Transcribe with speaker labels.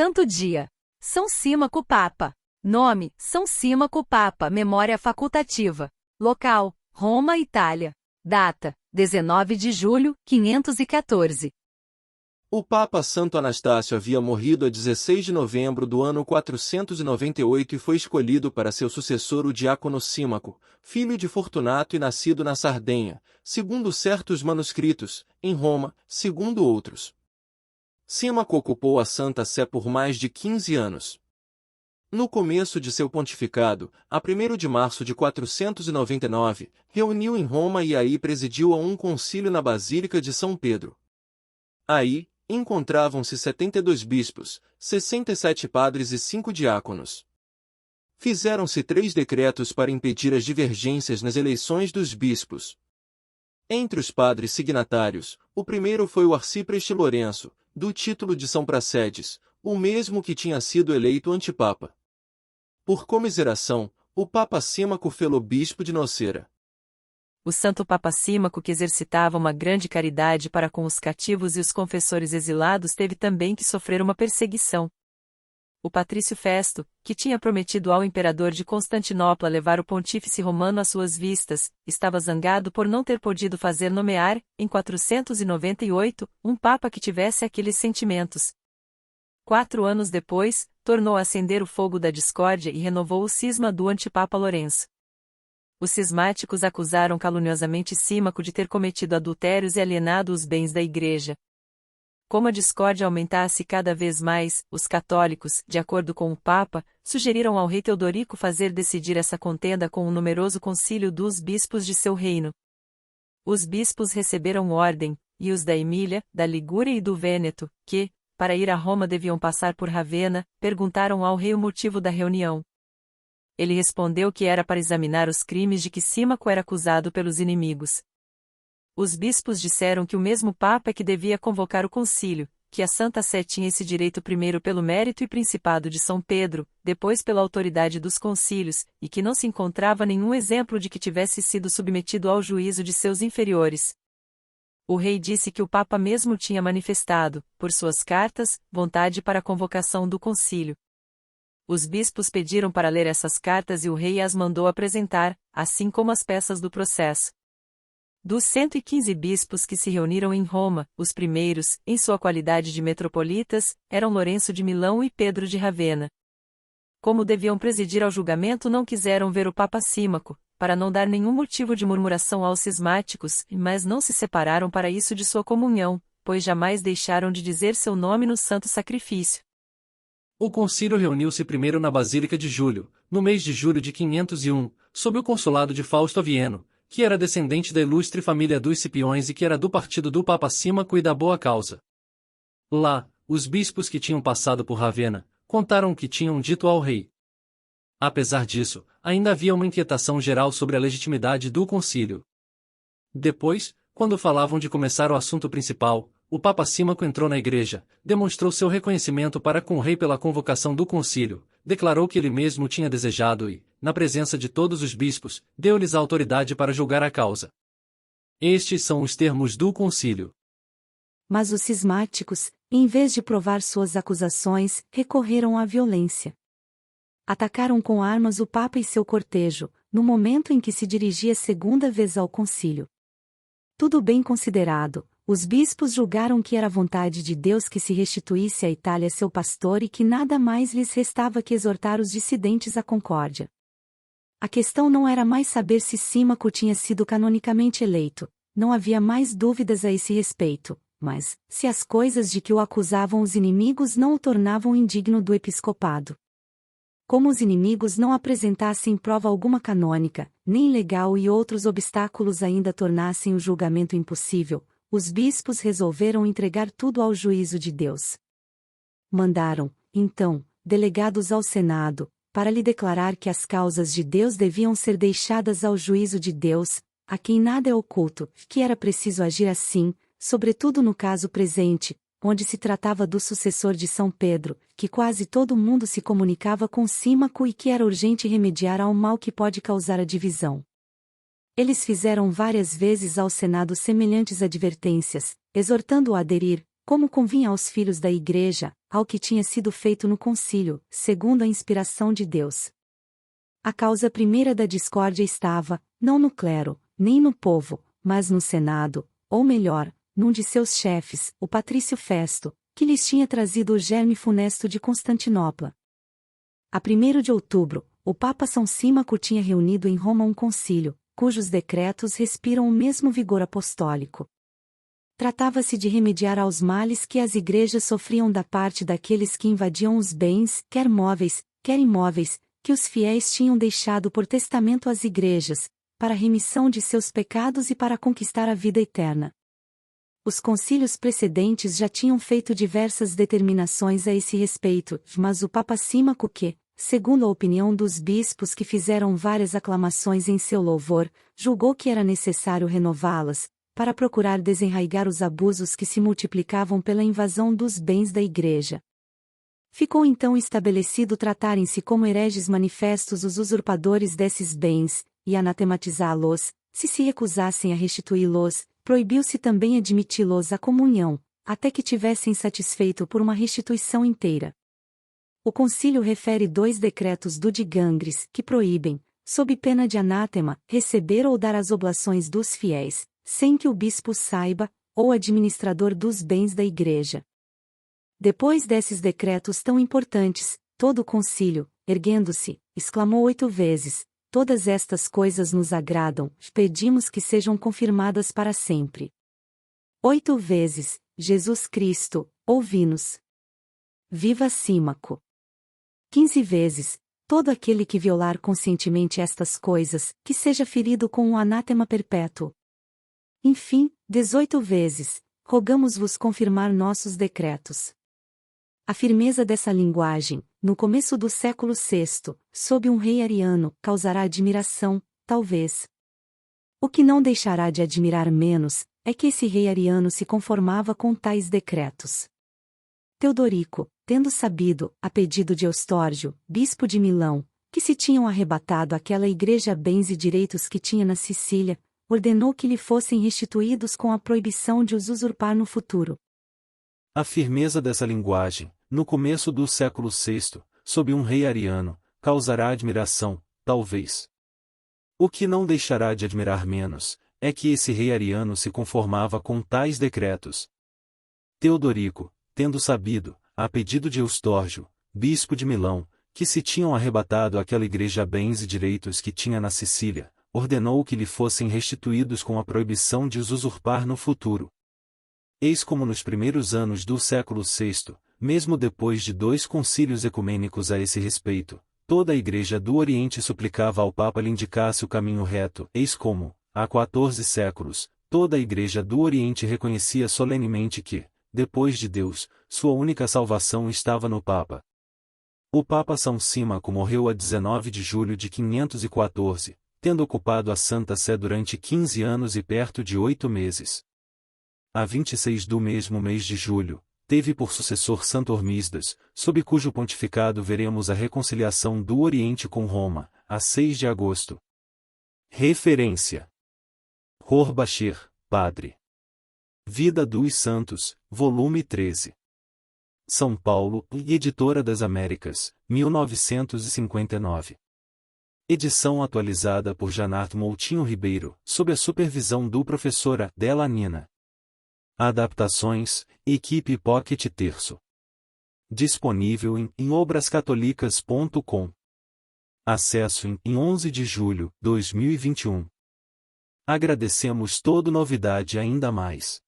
Speaker 1: Santo dia. São Símaco Papa. Nome: São Símaco Papa. Memória facultativa. Local: Roma, Itália. Data: 19 de julho, 514.
Speaker 2: O Papa Santo Anastácio havia morrido a 16 de novembro do ano 498 e foi escolhido para seu sucessor o diácono Símaco, filho de Fortunato e nascido na Sardenha, segundo certos manuscritos, em Roma, segundo outros. Símaco ocupou a Santa Sé por mais de 15 anos. No começo de seu pontificado, a 1º de março de 499, reuniu em Roma e aí presidiu a um concílio na Basílica de São Pedro. Aí, encontravam-se 72 bispos, 67 padres e 5 diáconos. Fizeram-se 3 decretos para impedir as divergências nas eleições dos bispos. Entre os padres signatários, o primeiro foi o arcipreste Lourenço, do título de São Pracedes, o mesmo que tinha sido eleito antipapa. Por comiseração, o Papa Símaco fê-lo bispo de Nocera.
Speaker 3: O Santo Papa Símaco, que exercitava uma grande caridade para com os cativos e os confessores exilados, teve também que sofrer uma perseguição. O patrício Festo, que tinha prometido ao imperador de Constantinopla levar o pontífice romano às suas vistas, estava zangado por não ter podido fazer nomear, em 498, um papa que tivesse aqueles sentimentos. 4 anos depois, tornou a acender o fogo da discórdia e renovou o cisma do antipapa Lourenço. Os cismáticos acusaram caluniosamente Símaco de ter cometido adultérios e alienado os bens da Igreja. Como a discórdia aumentasse cada vez mais, os católicos, de acordo com o Papa, sugeriram ao rei Teodorico fazer decidir essa contenda com um numeroso concílio dos bispos de seu reino. Os bispos receberam ordem, e os da Emília, da Ligúria e do Vêneto, que, para ir a Roma deviam passar por Ravenna, perguntaram ao rei o motivo da reunião. Ele respondeu que era para examinar os crimes de que Símaco era acusado pelos inimigos. Os bispos disseram que o mesmo Papa é que devia convocar o concílio, que a Santa Sé tinha esse direito primeiro pelo mérito e principado de São Pedro, depois pela autoridade dos concílios, e que não se encontrava nenhum exemplo de que tivesse sido submetido ao juízo de seus inferiores. O rei disse que o Papa mesmo tinha manifestado, por suas cartas, vontade para a convocação do concílio. Os bispos pediram para ler essas cartas e o rei as mandou apresentar, assim como as peças do processo. Dos 115 bispos que se reuniram em Roma, os primeiros, em sua qualidade de metropolitas, eram Lourenço de Milão e Pedro de Ravenna. Como deviam presidir ao julgamento, não quiseram ver o Papa Símaco, para não dar nenhum motivo de murmuração aos cismáticos, mas não se separaram para isso de sua comunhão, pois jamais deixaram de dizer seu nome no santo sacrifício.
Speaker 4: O concílio reuniu-se primeiro na Basílica de Júlio, no mês de julho de 501, sob o consulado de Fausto Avieno, que era descendente da ilustre família dos Cipiões e que era do partido do Papa Símaco e da Boa Causa. Lá, os bispos que tinham passado por Ravenna, contaram o que tinham dito ao rei. Apesar disso, ainda havia uma inquietação geral sobre a legitimidade do concílio. Depois, quando falavam de começar o assunto principal, o Papa Símaco entrou na igreja, demonstrou seu reconhecimento para com o rei pela convocação do concílio, declarou que ele mesmo tinha desejado e, na presença de todos os bispos, deu-lhes a autoridade para julgar a causa. Estes são os termos do concílio.
Speaker 5: Mas os cismáticos, em vez de provar suas acusações, recorreram à violência. Atacaram com armas o Papa e seu cortejo, no momento em que se dirigia 2ª vez ao concílio. Tudo bem considerado, os bispos julgaram que era vontade de Deus que se restituísse à Itália seu pastor e que nada mais lhes restava que exortar os dissidentes à concórdia. A questão não era mais saber se Símaco tinha sido canonicamente eleito, não havia mais dúvidas a esse respeito, mas, se as coisas de que o acusavam os inimigos não o tornavam indigno do episcopado. Como os inimigos não apresentassem prova alguma canônica, nem legal e outros obstáculos ainda tornassem o julgamento impossível, os bispos resolveram entregar tudo ao juízo de Deus. Mandaram, então, delegados ao Senado, para lhe declarar que as causas de Deus deviam ser deixadas ao juízo de Deus, a quem nada é oculto, que era preciso agir assim, sobretudo no caso presente, onde se tratava do sucessor de São Pedro, que quase todo mundo se comunicava com Símaco e que era urgente remediar ao mal que pode causar a divisão. Eles fizeram várias vezes ao Senado semelhantes advertências, exortando-o a aderir, como convinha aos filhos da Igreja, ao que tinha sido feito no concílio, segundo a inspiração de Deus. A causa primeira da discórdia estava, não no clero, nem no povo, mas no Senado, ou melhor, num de seus chefes, o patrício Festo, que lhes tinha trazido o germe funesto de Constantinopla. A 1º de outubro, o Papa São Símaco tinha reunido em Roma um concílio, cujos decretos respiram o mesmo vigor apostólico. Tratava-se de remediar aos males que as igrejas sofriam da parte daqueles que invadiam os bens, quer móveis, quer imóveis, que os fiéis tinham deixado por testamento às igrejas, para a remissão de seus pecados e para conquistar a vida eterna. Os concílios precedentes já tinham feito diversas determinações a esse respeito, mas o Papa Símaco que, segundo a opinião dos bispos que fizeram várias aclamações em seu louvor, julgou que era necessário renová-las, para procurar desenraigar os abusos que se multiplicavam pela invasão dos bens da Igreja. Ficou então estabelecido tratarem-se como hereges manifestos os usurpadores desses bens, e anatematizá-los, se recusassem a restituí-los, proibiu-se também admiti-los à comunhão, até que tivessem satisfeito por uma restituição inteira. O concílio refere 2 decretos do de Gangres, que proíbem, sob pena de anátema, receber ou dar as oblações dos fiéis, sem que o bispo saiba, ou administrador dos bens da Igreja. Depois desses decretos tão importantes, todo o concílio, erguendo-se, exclamou 8 vezes: todas estas coisas nos agradam, pedimos que sejam confirmadas para sempre. 8 vezes, Jesus Cristo, ouvi-nos. Viva Símaco. 15 vezes, todo aquele que violar conscientemente estas coisas, que seja ferido com um anátema perpétuo. Enfim, 18 vezes, rogamos-vos confirmar nossos decretos. A firmeza dessa linguagem, no começo do século VI, sob um rei ariano, causará admiração, talvez. O que não deixará de admirar menos, é que esse rei ariano se conformava com tais decretos. Teodorico, tendo sabido, a pedido de Eustórgio, bispo de Milão, que se tinham arrebatado àquela igreja bens e direitos que tinha na Sicília, ordenou que lhe fossem restituídos com a proibição de os usurpar no futuro.
Speaker 2: A firmeza dessa linguagem, no começo do século VI, sob um rei ariano, causará admiração, talvez. O que não deixará de admirar menos, é que esse rei ariano se conformava com tais decretos. Teodorico, tendo sabido, a pedido de Eustórgio, bispo de Milão, que se tinham arrebatado àquela igreja bens e direitos que tinha na Sicília, ordenou que lhe fossem restituídos com a proibição de os usurpar no futuro. Eis como nos primeiros anos do século VI, mesmo depois de 2 concílios ecumênicos a esse respeito, toda a Igreja do Oriente suplicava ao Papa lhe indicasse o caminho reto. Eis como, há 14 séculos, toda a Igreja do Oriente reconhecia solenemente que, depois de Deus, sua única salvação estava no Papa. O Papa São Símaco morreu a 19 de julho de 514, tendo ocupado a Santa Sé durante 15 anos e perto de 8 meses. A 26 do mesmo mês de julho, teve por sucessor Santo Hormisdas, sob cujo pontificado veremos a reconciliação do Oriente com Roma, a 6 de agosto. Referência: Horbachir, Padre. Vida dos Santos, volume 13. São Paulo, Editora das Américas, 1959. Edição atualizada por Janarto Moutinho Ribeiro, sob a supervisão do professor Adela Nina. Adaptações, Equipe Pocket Terço. Disponível em obrascatolicas.com. Acesso em 11 de julho, 2021. Agradecemos toda novidade ainda mais.